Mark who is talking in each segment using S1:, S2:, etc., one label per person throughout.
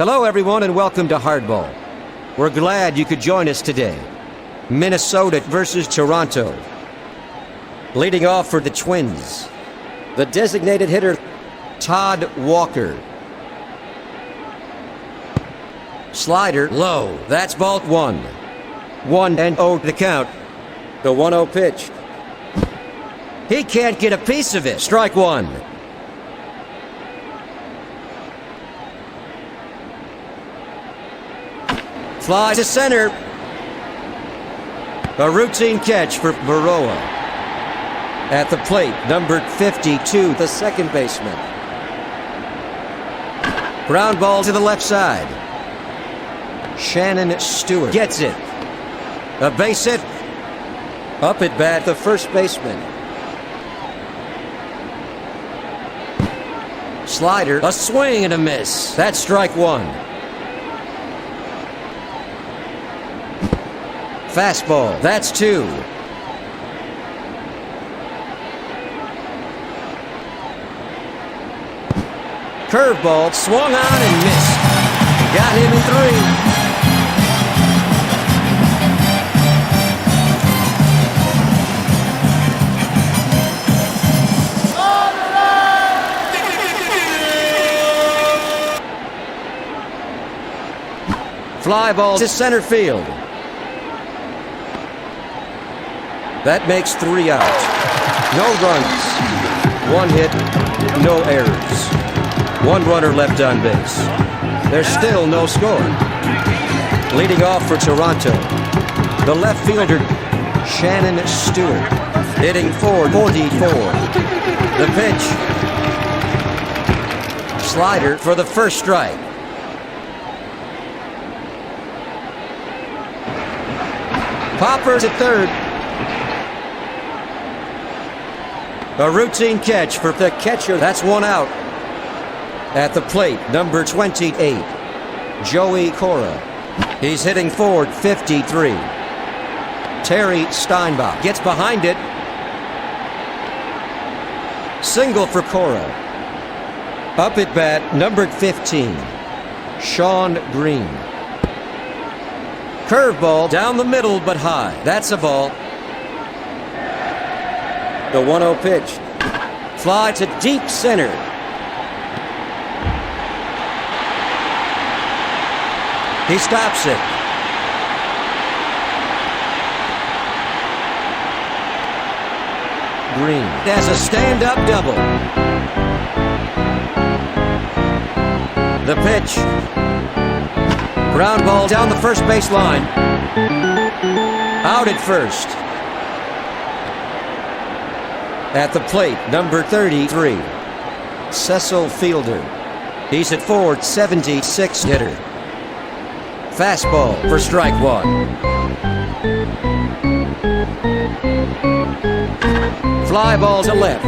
S1: Hello, everyone, and welcome to Hardball. We're glad you could join us today. Minnesota versus Toronto. Leading off for the Twins, the designated hitter, Todd Walker. Slider low. That's ball one. 1-0 the count. The 1-0 pitch. He can't get a piece of it. Strike one. Fly to center. A routine catch for Baroa. At the plate, number 52, the second baseman. Ground ball to the left side. Shannon Stewart gets it. A base hit. Up at bat, the first baseman. Slider, a swing and a miss. That's strike one. Fastball, that's two. Curveball, swung on and missed. Got him in three. Fly ball to center field. That makes three out. No runs. One hit, no errors. One runner left on base. There's still no score. Leading off for Toronto, the left fielder, Shannon Stewart, hitting .444. The pitch. Slider for the first strike. Popper to third. A routine catch for the catcher. That's one out. At the plate, number 28, Joey Cora. He's hitting .453. Terry Steinbach gets behind it. Single for Cora. Up at bat, number 15, Sean Green. Curveball down the middle but high. That's a ball. The 1-0 pitch. Fly to deep center. He stops it. Green has a stand-up double. The pitch. Ground ball down the first base line. Out at first. At the plate, number 33, Cecil Fielder. He's at .476 hitter. Fastball for strike one. Fly ball to left.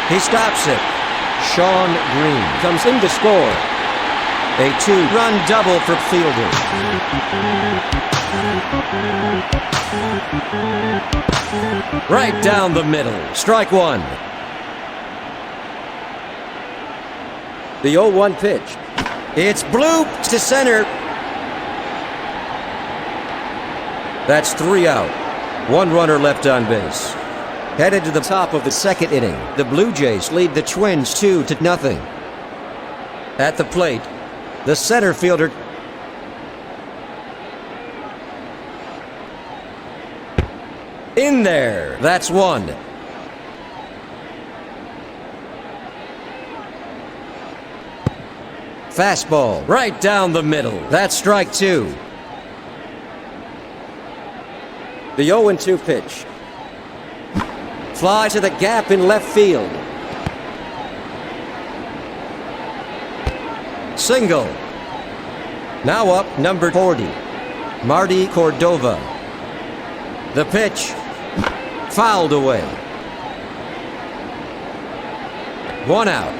S1: He stops it. Sean Green comes in to score. A two-run double for Fielder. Right down the middle. Strike one. The 0-1 pitch. It's blooped to center. That's three out. One runner left on base. Headed to the top of the second inning, the Blue Jays lead the Twins 2-0. At the plate, the center fielder, in there. That's one. Fastball right down the middle. That's strike two. The 0-2 pitch. Fly to the gap in left field. Single. Now up, number 40, Marty Cordova. The pitch. Fouled away. One out.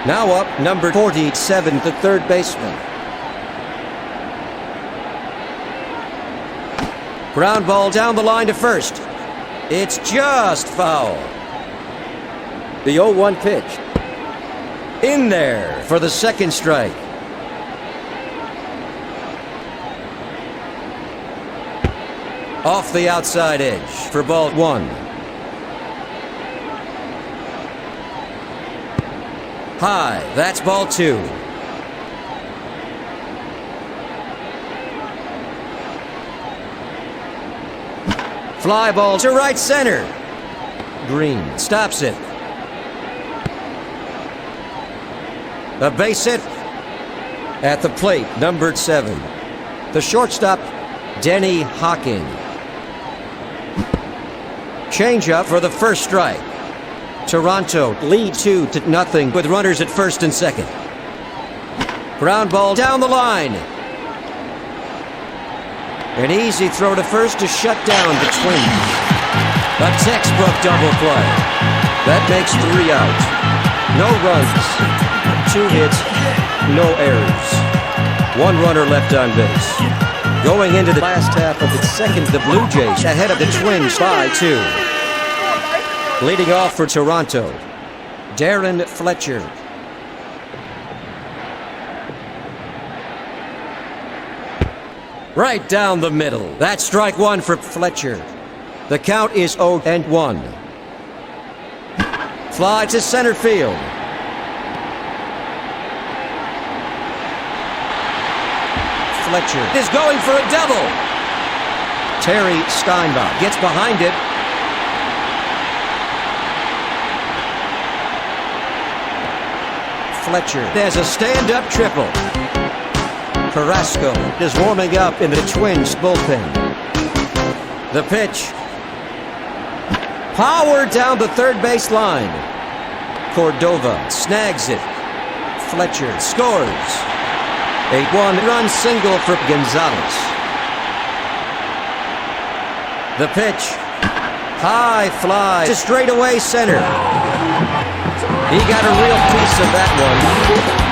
S1: Now up, number 47, the third baseman. Ground ball down the line to first. It's just foul. The 0-1 pitch. In there for the second strike. Off the outside edge for ball 1. High, that's ball 2. Fly ball to right center. Green stops it. A base hit at the plate, numbered 7. The shortstop, Denny Hocking. Changeup for the first strike. Toronto lead 2-0 with runners at first and second. Ground ball down the line. An easy throw to first to shut down the Twins. A textbook double play. That makes 3 out. No runs, 2 hits, no errors. 1 runner left on base. Going into the last half of the second, the Blue Jays ahead of the Twins by 2. Leading off for Toronto, Darren Fletcher. Right down the middle. That's strike 1 for Fletcher. The count is 0-1. Fly to center field. Fletcher is going for a double. Terry Steinbach gets behind it. Fletcher has a stand-up triple. Carrasco is warming up in the Twins bullpen. The pitch. Power down the third base line. Cordova snags it. Fletcher scores. A 1-run single for Gonzalez. The pitch. High fly to straightaway center. He got a real piece of that one.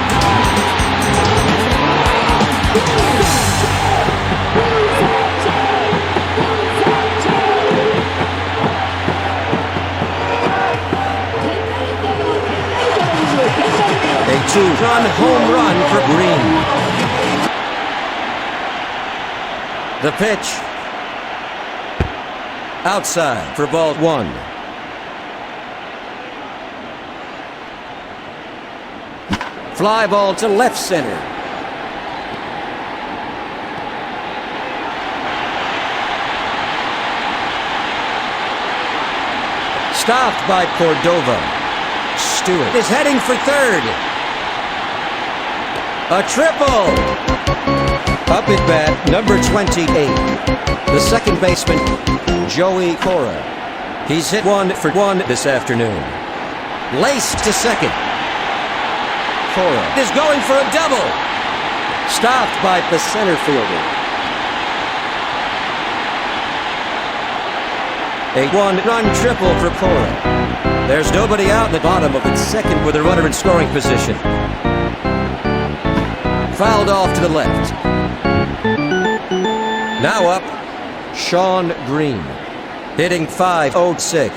S1: A 2-run home run for Green. The pitch. Outside for ball 1. Fly ball to left center. Stopped by Cordova. Stewart is heading for third. A triple. Up at bat, number 28. The second baseman, Joey Cora. He's hit 1 for 1 this afternoon. Laced to second. Cora is going for a double. Stopped by the center fielder. A 1-run triple for Cora. There's nobody out in the bottom of the second with a runner in scoring position. Fouled off to the left. Now up, Sean Green, hitting .506.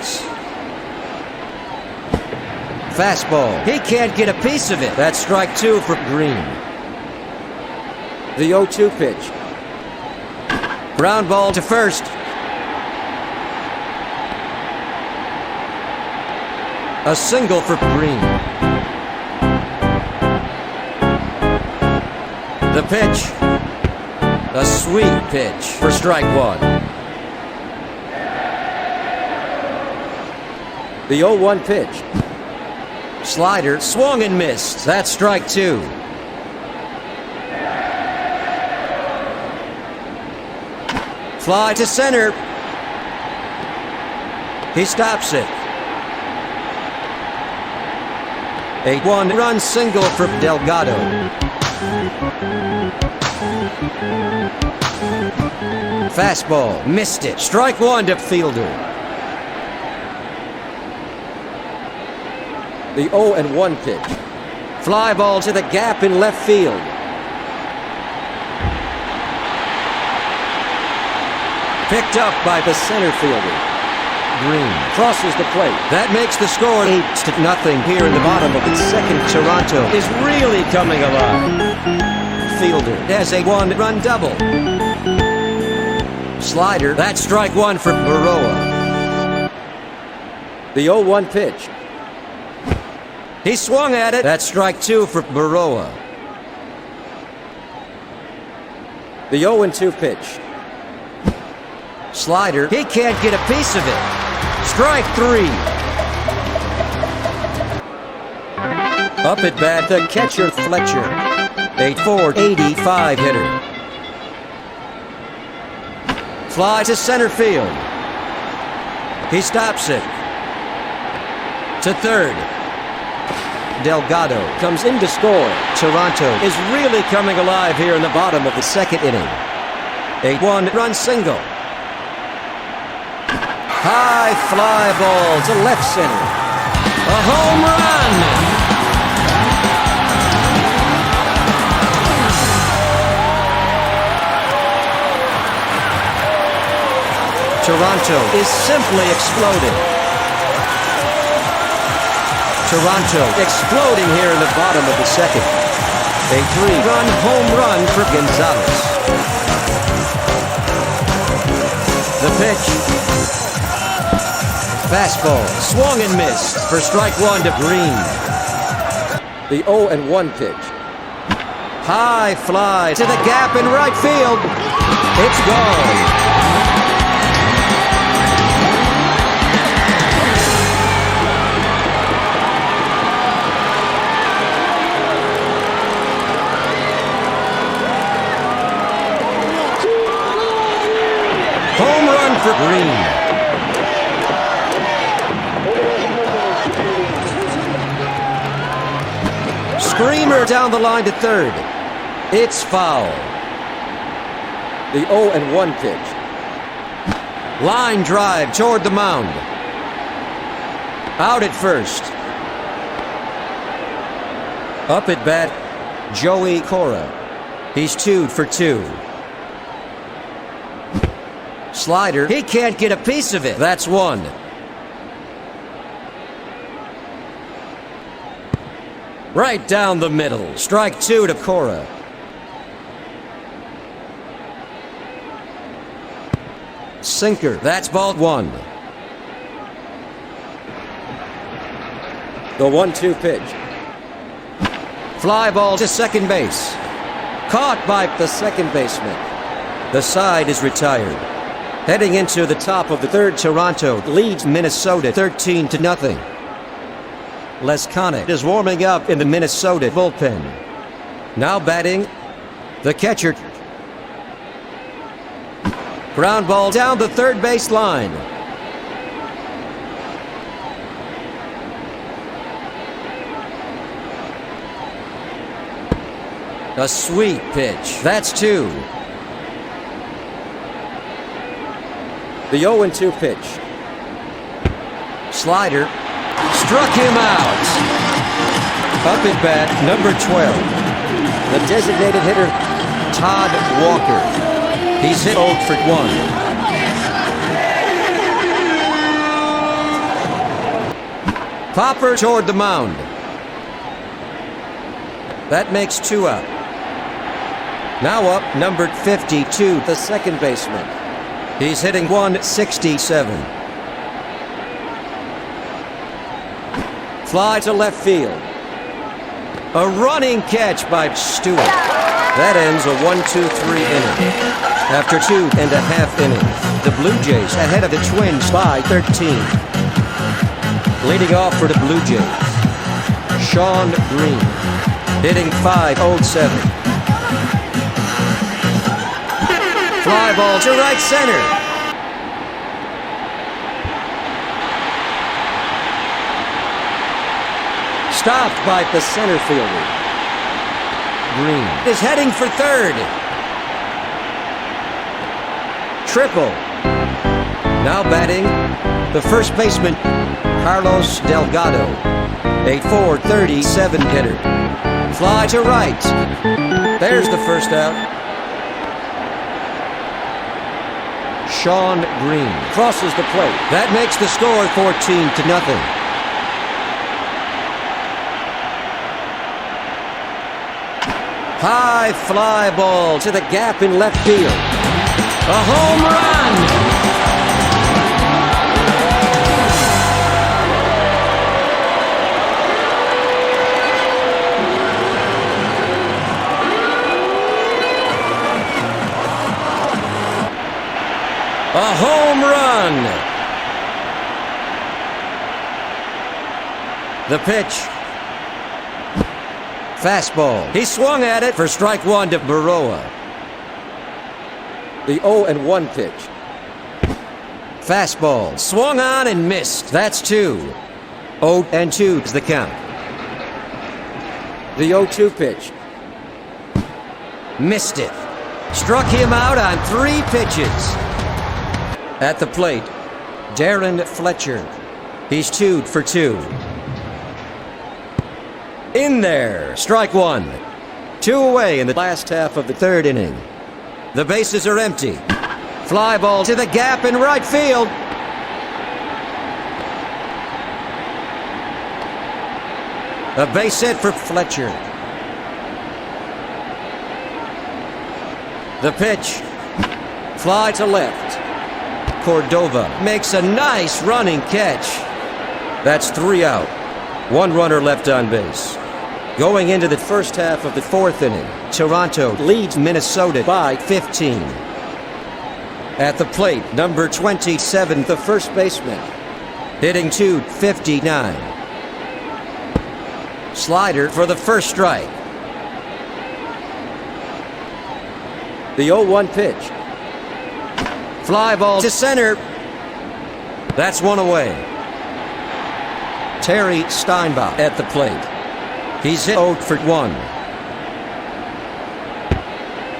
S1: Fastball. He can't get a piece of it. That's strike 2 for Green. The 0-2 pitch. Ground ball to first. A single for Green. The pitch. A sweet pitch for strike 1. The 0-1 pitch. Slider swung and missed. That's strike 2. Fly to center. He stops it. A 1-run single for Delgado. Fastball, missed it. Strike 1 to fielder. The 0-1 pitch. Fly ball to the gap in left field. Picked up by the center fielder. Green crosses the plate. That makes the score 8-0 here in the bottom of the second. Toronto is really coming alive. Fielder has a one-run double. Slider, that's strike one for Baroa. The 0-1 pitch. He swung at it. That's strike two for Baroa. The 0-2 pitch. Slider, he can't get a piece of it. Strike three. Up at bat, the catcher Fletcher. 8'4", 85 hitter. Fly to center field. He stops it. To third. Delgado comes in to score. Toronto is really coming alive here in the bottom of the second inning. A one-run single. High fly ball to left center. A home run! Toronto is simply exploding. Toronto exploding here in the bottom of the second. A three-run home run for Gonzalez. The pitch. Fastball, swung and missed for strike one to Green. The 0-1 pitch. High fly to the gap in right field. It's gone. Home run for Green. Screamer down the line to third. It's foul. The 0-1 pitch. Line drive toward the mound. Out at first. Up at bat, Joey Cora. He's 2 for 2. Slider, he can't get a piece of it. That's one. Right down the middle. Strike two to Cora. Sinker. That's ball one. The 1-2 pitch. Fly ball to second base. Caught by the second baseman. The side is retired. Heading into the top of the third, Toronto leads Minnesota 13-0. Lesconic is warming up in the Minnesota bullpen. Now batting, the catcher. Ground ball down the third base line. A sweet pitch. That's two. The 0-2 pitch. Slider. Struck him out. Up at bat, number 12. The designated hitter, Todd Walker. He's hit 0 for 1. Popper toward the mound. That makes 2 out. Now up, number 52, the second baseman. He's hitting 167. Fly to left field. A running catch by Stewart. That ends a 1-2-3 inning. After 2.5 innings, the Blue Jays ahead of the Twins by 13. Leading off for the Blue Jays, Sean Green, hitting .507. Fly ball to right center. Stopped by the center fielder. Green is heading for third. Triple. Now batting, the first baseman, Carlos Delgado, a .437 hitter. Fly to right. There's the first out. Sean Green crosses the plate. That makes the score 14-0. High fly ball to the gap in left field. A home run! A home run! The pitch. Fastball. He swung at it for strike one to Baroa. The 0-1 pitch. Fastball. Swung on and missed. That's 2. 0-2 is the count. The 0-2 pitch. Missed it. Struck him out on 3 pitches. At the plate, Darren Fletcher. He's 2 for 2. In there, strike 1. 2 away in the last half of the 3rd inning. The bases are empty. Fly ball to the gap in right field. A base hit for Fletcher. The pitch. Fly to left. Cordova makes a nice running catch. That's 3 out. 1 runner left on base. Going into the first half of the 4th inning, Toronto leads Minnesota by 15. At the plate, number 27, the first baseman, hitting .259. Slider for the first strike. The 0-1 pitch. Fly ball to center. That's 1 away. Terry Steinbach at the plate. He's hit 0 for 1.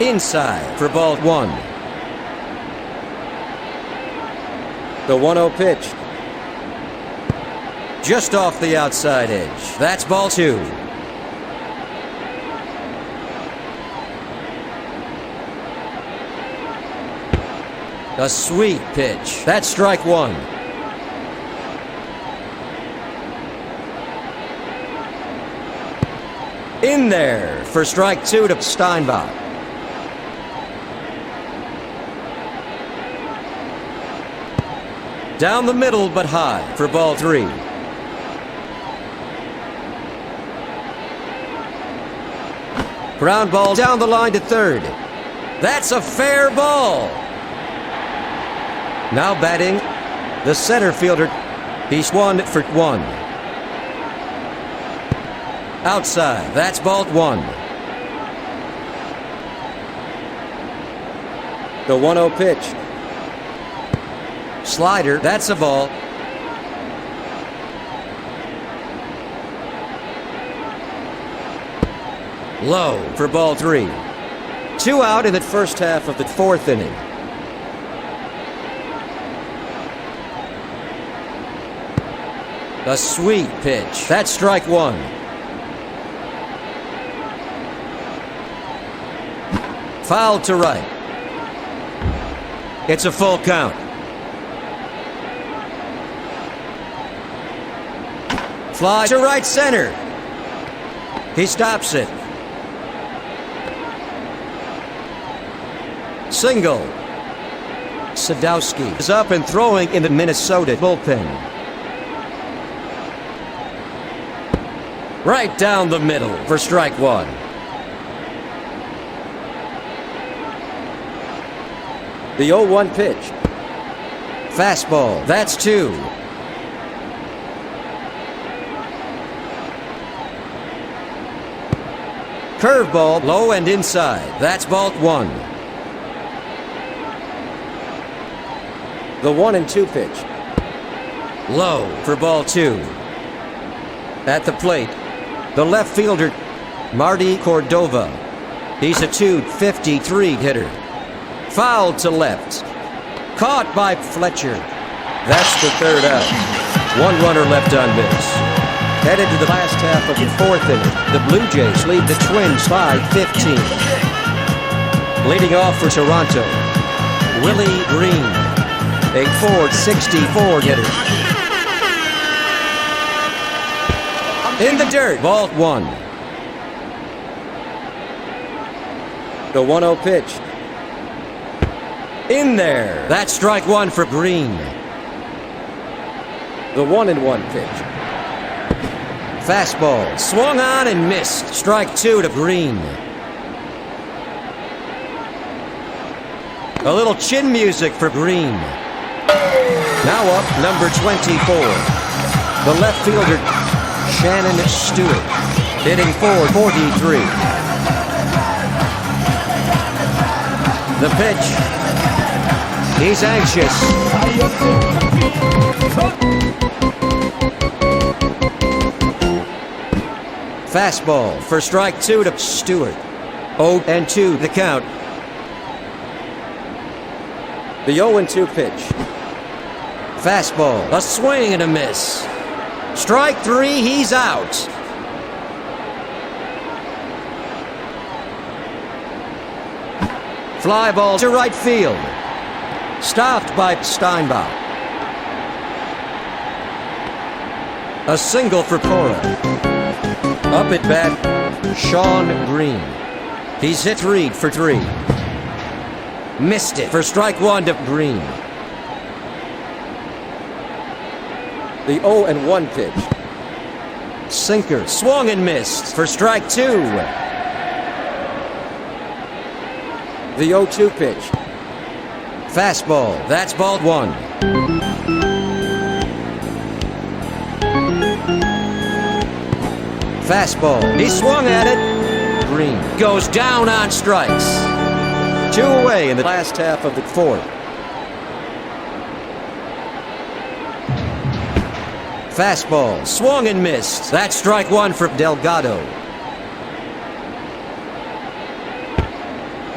S1: Inside for ball 1. The 1-0 pitch. Just off the outside edge. That's ball 2. A sweet pitch. That's strike 1. In there for strike 2 to Steinbach. Down the middle but high for ball 3. Ground ball down the line to 3rd. That's a fair ball. Now batting, the center fielder. He's 1 for 1. Outside, that's ball 1. The 1-0 pitch. Slider, that's a ball. Low for ball 3. 2 out in the first half of the 4th inning. A sweet pitch. That's strike 1. Foul to right. It's a full count. Fly to right center. He stops it. Single. Sodowsky is up and throwing in the Minnesota bullpen. Right down the middle for strike 1. The 0-1 pitch. Fastball. That's 2. Curveball, low and inside. That's ball 1. The 1-2 pitch. Low for ball 2. At the plate, the left fielder, Marty Cordova. He's a .253 hitter. Foul to left. Caught by Fletcher. That's the 3rd out. 1 runner left on base. Headed to the last half of the 4th inning, the Blue Jays lead the Twins by 15. Leading off for Toronto, Willie Green. A .464 hitter. In the dirt. Ball 1. The 1-0 pitch. In there. That's strike 1 for Green. The 1-1 pitch. Fastball. Swung on and missed. Strike 2 to Green. A little chin music for Green. Now up, number 24. The left fielder, Shannon Stewart, hitting .443. The pitch. He's anxious. Fastball for strike 2 to Stewart. 0-2 the count. The 0-2 pitch. Fastball, a swing and a miss. Strike 3, he's out. Fly ball to right field. Stopped by Steinbach. A single for Cora. Up at bat, Sean Green. He's hit 3 for 3. Missed it for strike 1 to Green. The 0-1 pitch. Sinker, swung and missed for strike 2. The 0-2 pitch. Fastball, that's ball 1. Fastball, he swung at it. Green goes down on strikes. 2 away in the last half of the 4th. Fastball, swung and missed. That's strike 1 for Delgado.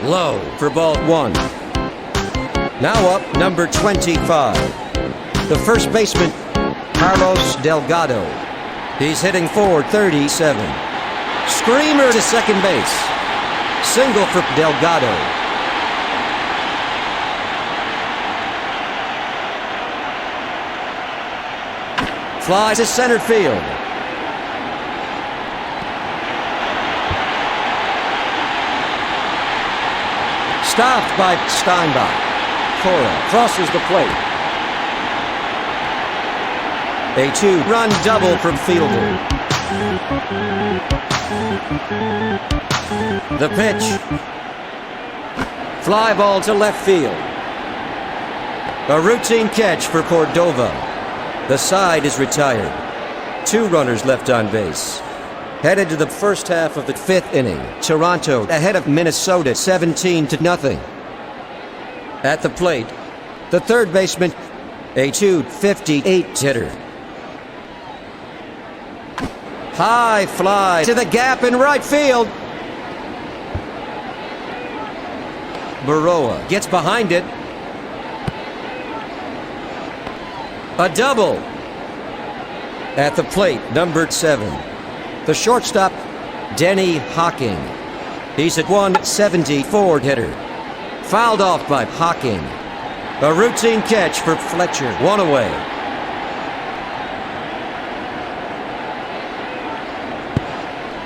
S1: Low for ball 1. Now up, number 25. The first baseman, Carlos Delgado. He's hitting .437. Screamer to second base. Single for Delgado. Flies to center field. Stopped by Steinbach. Cora crosses the plate. A 2-run double from fielder. The pitch. Fly ball to left field. A routine catch for Cordova. The side is retired. 2 runners left on base. Headed to the first half of the 5th inning. Toronto ahead of Minnesota 17-0. At the plate, the third baseman, a .258 hitter. High fly to the gap in right field. Baroa gets behind it. A double. At the plate, number 7. The shortstop, Denny Hocking. He's at .174 hitter. Fouled off by Hocking. A routine catch for Fletcher. 1 away.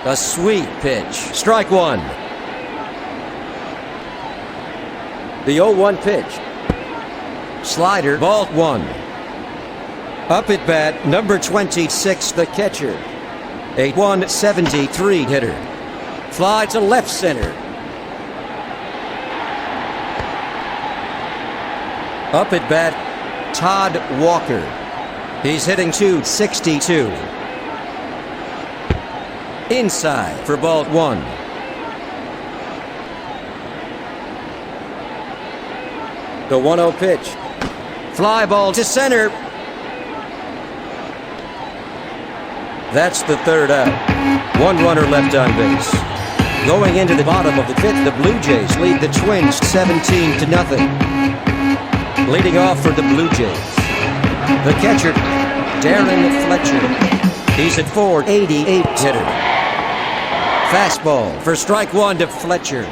S1: A sweet pitch. Strike 1. The 0-1 pitch. Slider, ball 1. Up at bat, number 26, the catcher. A .173 hitter. Fly to left center. Up at bat, Todd Walker. He's hitting .262. Inside for ball 1. The 1-0 pitch. Fly ball to center. That's the third out. 1 runner left on base. Going into the bottom of the 5th, the Blue Jays lead the Twins 17-0. Leading off for the Blue Jays, the catcher, Darren Fletcher. He's at .488 hitter. Fastball for strike 1 to Fletcher.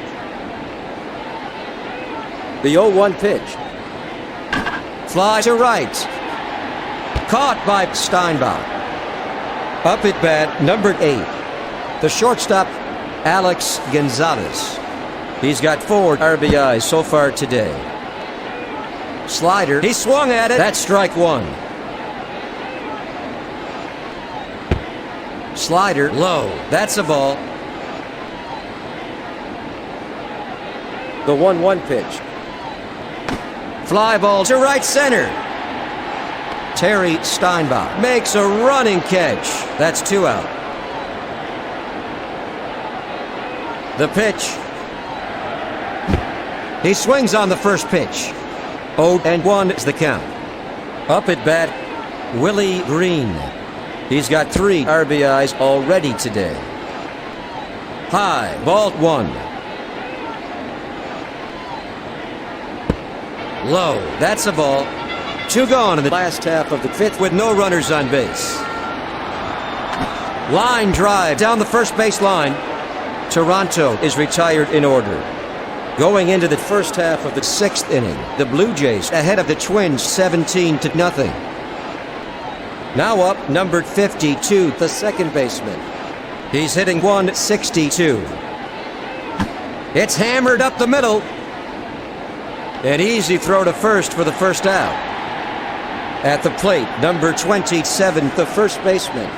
S1: The 0-1 pitch. Fly to right. Caught by Steinbach. Up at bat, number 8. The shortstop, Alex Gonzalez. He's got 4 RBIs so far today. Slider, he swung at it. That's strike 1. Slider, low. That's a ball. The 1-1 pitch. Fly ball to right center. Terry Steinbach makes a running catch. That's 2 out. The pitch. He swings on the first pitch. 0-1 is the count. Up at bat, Willie Green. He's got 3 RBIs already today. High, ball 1. Low, that's a ball. 2 gone in the last half of the 5th with no runners on base. Line drive down the first base line. Toronto is retired in order. Going into the first half of the 6th inning, the Blue Jays ahead of the Twins 17-0. Now up, number 52, the second baseman. He's hitting 162. It's hammered up the middle. An easy throw to first for the first out. At the plate, number 27, the first baseman.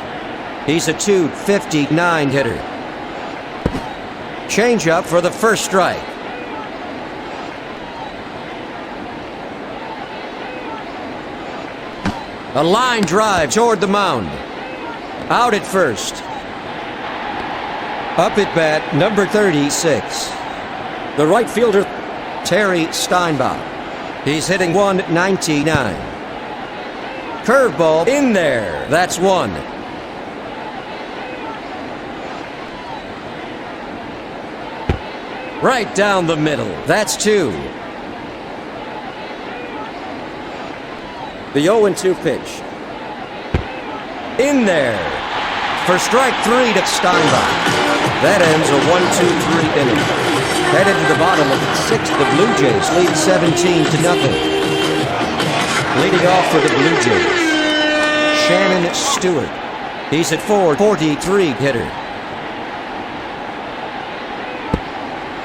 S1: He's a .259 hitter. Changeup for the first strike. A line drive toward the mound. Out at first. Up at bat, number 36. The right fielder, Terry Steinbach. He's hitting 199. Curveball in there. That's 1. Right down the middle. That's 2. The 0-2 pitch. In there. For strike 3 to Steinbach. That ends a 1-2-3 inning. Headed to the bottom of the 6th, the Blue Jays lead 17-0. Leading off for the Blue Jays, Shannon Stewart. He's at .443 hitter.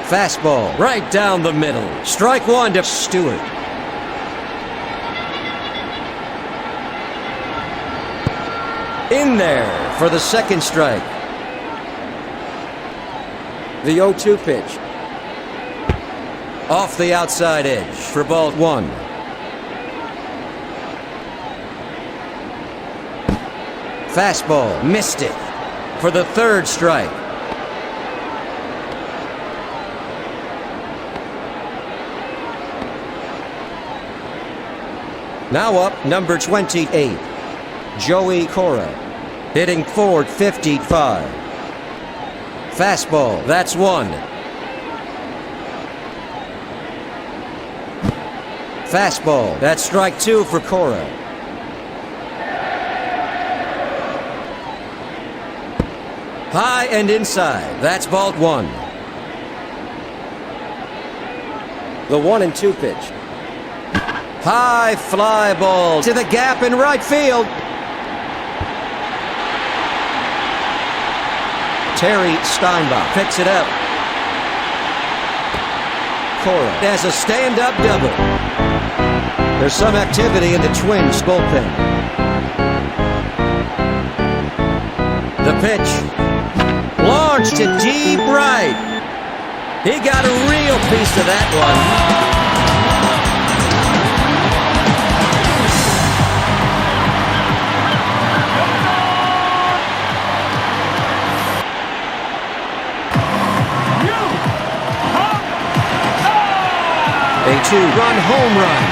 S1: Fastball right down the middle. Strike 1 to Stewart. In there for the second strike. The 0-2 pitch. Off the outside edge for ball 1. Fastball, missed it for the third strike. Now up, number 28, Joey Cora, hitting .455. Fastball, that's 1. Fastball, that's strike 2 for Cora. High and inside, that's ball 1. The 1-2 pitch. High fly ball to the gap in right field. Terry Steinbach picks it up. Cora has a stand-up double. There's some activity in the Twins bullpen. The pitch. Launched to deep right. He got a real piece of that one. A 2-run home run.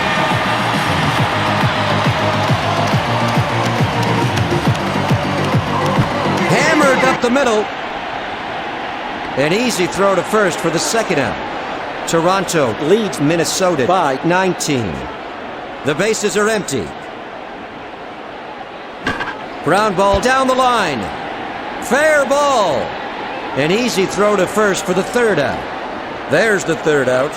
S1: Hammered up the middle. An easy throw to first for the second out. Toronto leads Minnesota by 19. The bases are empty. Ground ball down the line. Fair ball. An easy throw to first for the third out. There's the third out.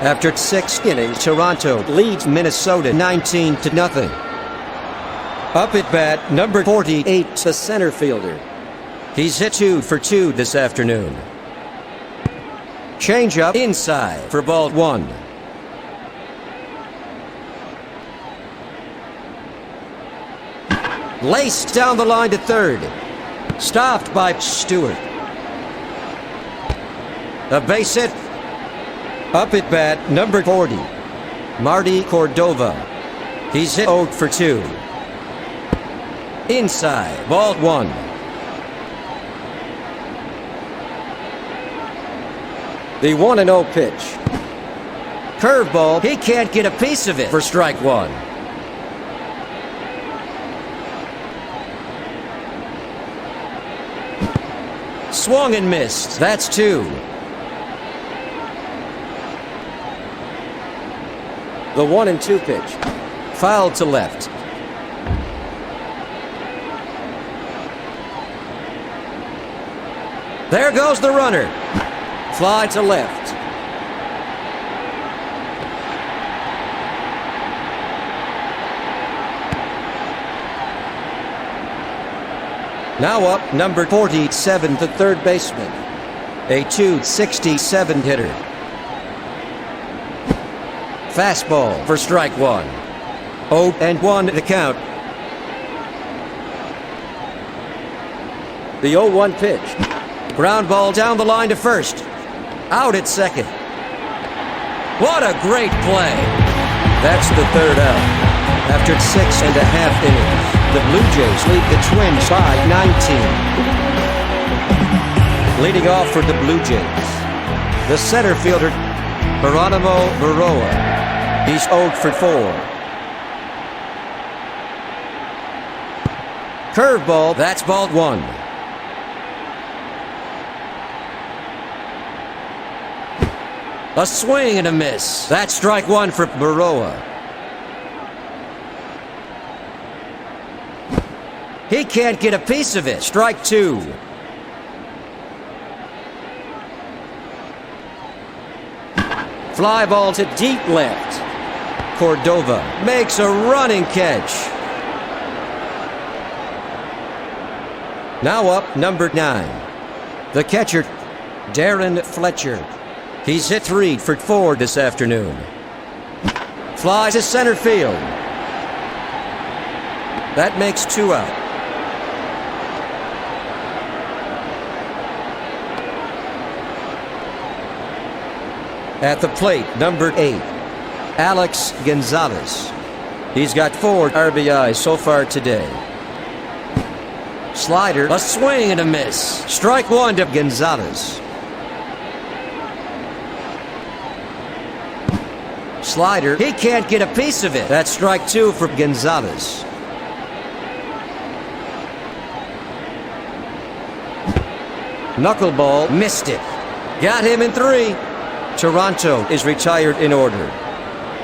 S1: After 6 innings, Toronto leads Minnesota 19-0. Up at bat, number 48, the center fielder. He's hit 2 for 2 this afternoon. Changeup inside for ball 1. Laced down the line to third. Stopped by Stewart. A base hit. Up at bat, number 40, Marty Cordova. He's hit 0 for 2. Inside, ball 1. The 1-0 pitch. Curveball, he can't get a piece of it for strike 1. Swung and missed, that's 2. The 1-2 pitch. Fouled to left. There goes the runner. Fly to left. Now up, number 47, the third baseman. A .267 hitter. Fastball for strike 1. 0-1 the count. The 0-1 pitch. Ground ball down the line to first. Out at second. What a great play. That's the third out. After 6.5 innings, the Blue Jays lead the Twins by 19. Leading off for the Blue Jays, the center fielder, Geronimo Baroa. He's 0 for 4. Curveball, that's ball 1. A swing and a miss. That's strike 1 for Baroa. He can't get a piece of it. Strike 2. Fly ball to deep left. Cordova makes a running catch. Now up, number 9. The catcher, Darren Fletcher. He's hit 3 for 4 this afternoon. Flies to center field. That makes 2 out. At the plate, number 8, Alex Gonzalez. He's got 4 RBIs so far today. Slider, a swing and a miss. Strike 1 to Gonzalez. Slider, he can't get a piece of it. That's strike 2 for Gonzalez. Knuckleball, missed it. Got him in 3. Toronto is retired in order.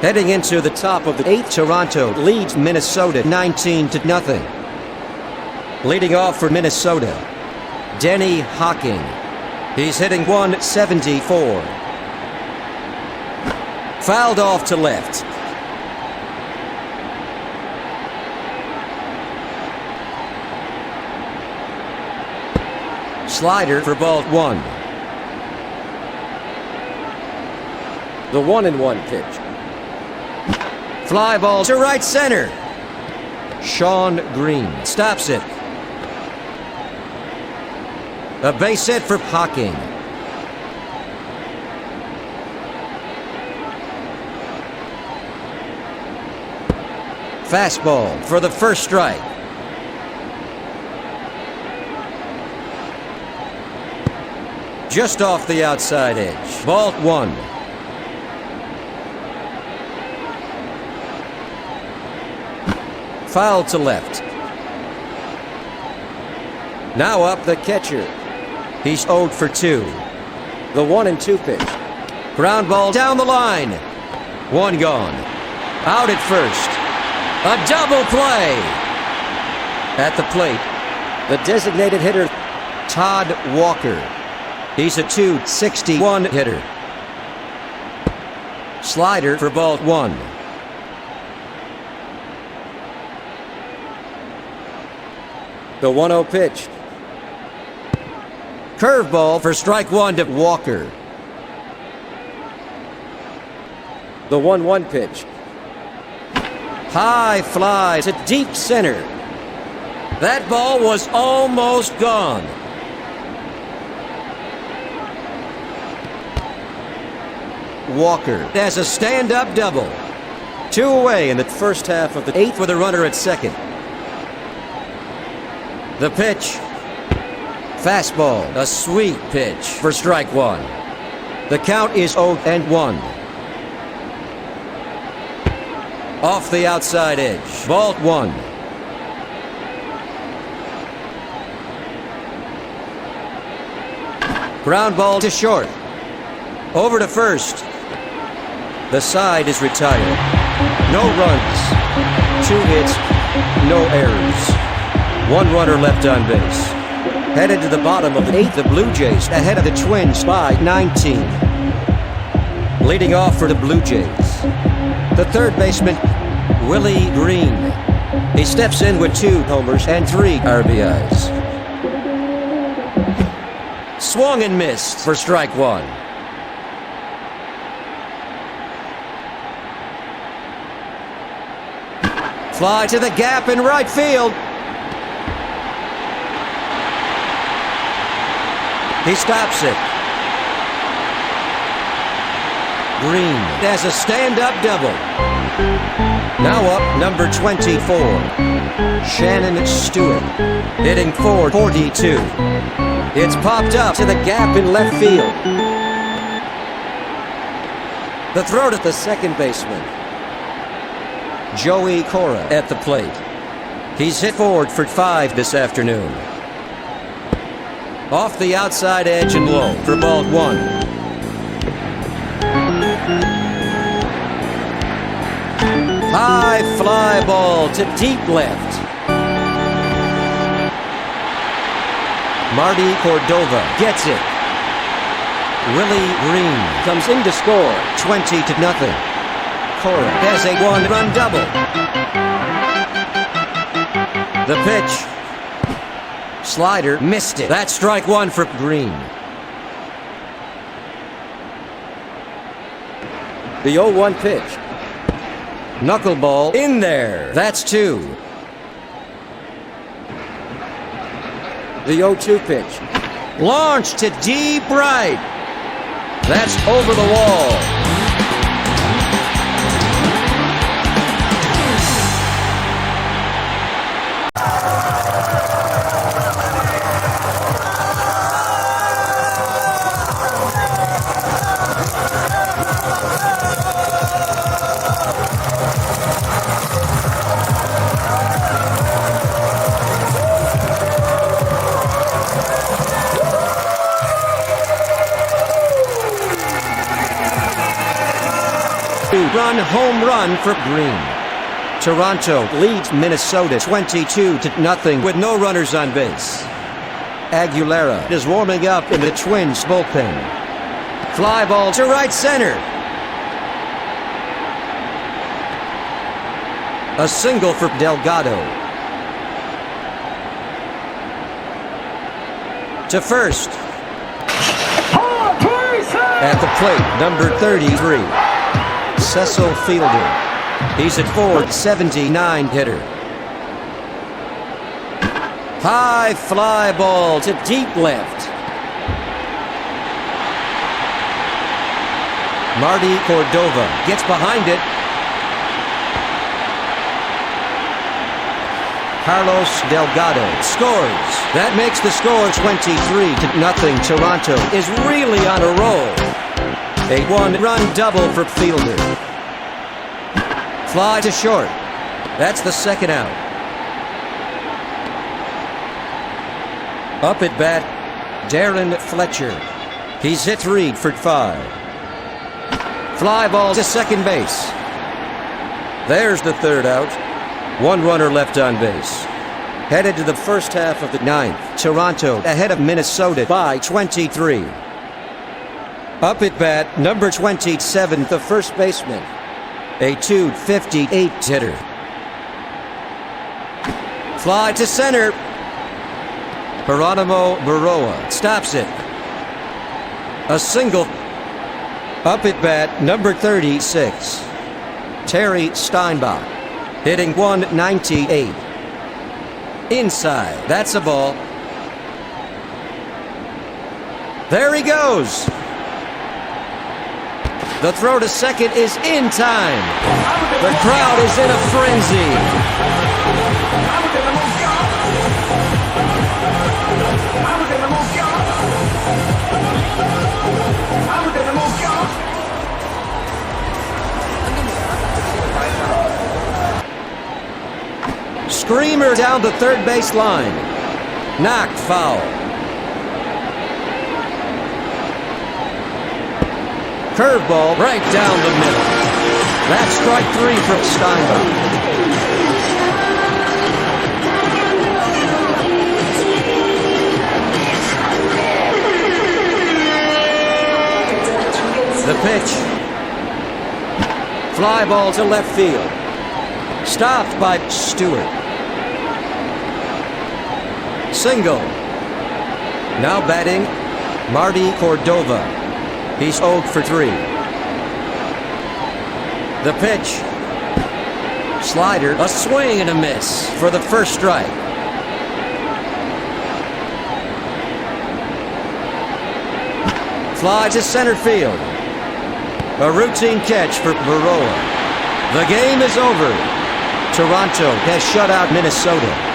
S1: Heading into the top of the 8th, Toronto leads Minnesota 19-0. Leading off for Minnesota, Denny Hocking. He's hitting .174. Fouled off to left. Slider for ball 1. The 1-1 pitch. Fly ball to right center. Sean Green stops it. A base hit for Hocking. Fastball for the first strike. Just off the outside edge. Ball 1. Foul to left. Now up the catcher. He's 0 for 2. The 1-2 pitch. Ground ball down the line. 1 gone. Out at first. A double play. At the plate, the designated hitter, Todd Walker. He's a .261 hitter. Slider for ball 1. The 1-0 pitch. Curveball for strike 1 to Walker. The 1-1 pitch. High fly to deep center. That ball was almost gone. Walker has a stand-up double. 2 away in the first half of the 8th with a runner at second. The pitch. Fastball, a sweet pitch for strike 1. The count is 0-1. Off the outside edge, ball 1. Ground ball to short. Over to first. The side is retired. No runs. 2 hits, no errors. 1 runner left on base. Headed to the bottom of the 8th, the Blue Jays ahead of the Twins by 19. Leading off for the Blue Jays, the third baseman, Willie Green. He steps in with 2 homers and 3 RBIs. Swung and missed for strike 1. Fly to the gap in right field. He stops it. Green has a stand-up double. Now up, number 24, Shannon Stewart, hitting .442. It's popped up to the gap in left field. The throw to the second baseman, Joey Cora at the plate. He's hit forward for 5 this afternoon. Off the outside edge and low for ball 1. High fly ball to deep left. Marty Cordova gets it. Willie Green comes in to score 20-0. Cora has a 1-run double. The pitch. Slider missed it. That's strike 1 for Green. The 0-1 pitch. Knuckleball in there. That's 2. The 0-2 pitch. Launched to deep right. That's over the wall. Run home run for Green. Toronto leads Minnesota 22-0 with no runners on base. Aguilera is warming up in the Twins bullpen. Fly ball to right center. A single for Delgado. To first. At the plate, number 33. Cecil Fielder. He's at .479 hitter. High fly ball to deep left. Marty Cordova gets behind it. Carlos Delgado scores. That makes the score 23-0. Toronto is really on a roll. A 1-run double for Fielder. Fly to short. That's the second out. Up at bat, Darren Fletcher. He's hit 3 for 5. Fly ball to second base. There's the third out. 1 runner left on base. Headed to the first half of the 9th. Toronto ahead of Minnesota by 23. Up at bat, number 27, the first baseman. A .258 hitter. Fly to center. Geronimo Baroa stops it. A single. Up at bat, number 36, Terry Steinbach, hitting .198. Inside, that's a ball. There he goes. The throw to second is in time. The crowd is in a frenzy. Screamer down the third base line. Knocked foul. Curveball right down the middle. That's strike 3 from Steinbach. The pitch. Fly ball to left field. Stopped by Stewart. Single. Now batting, Marty Cordova. He's 0 for 3. The pitch. Slider, a swing and a miss for the first strike. Fly to center field. A routine catch for Baroa. The game is over. Toronto has shut out Minnesota.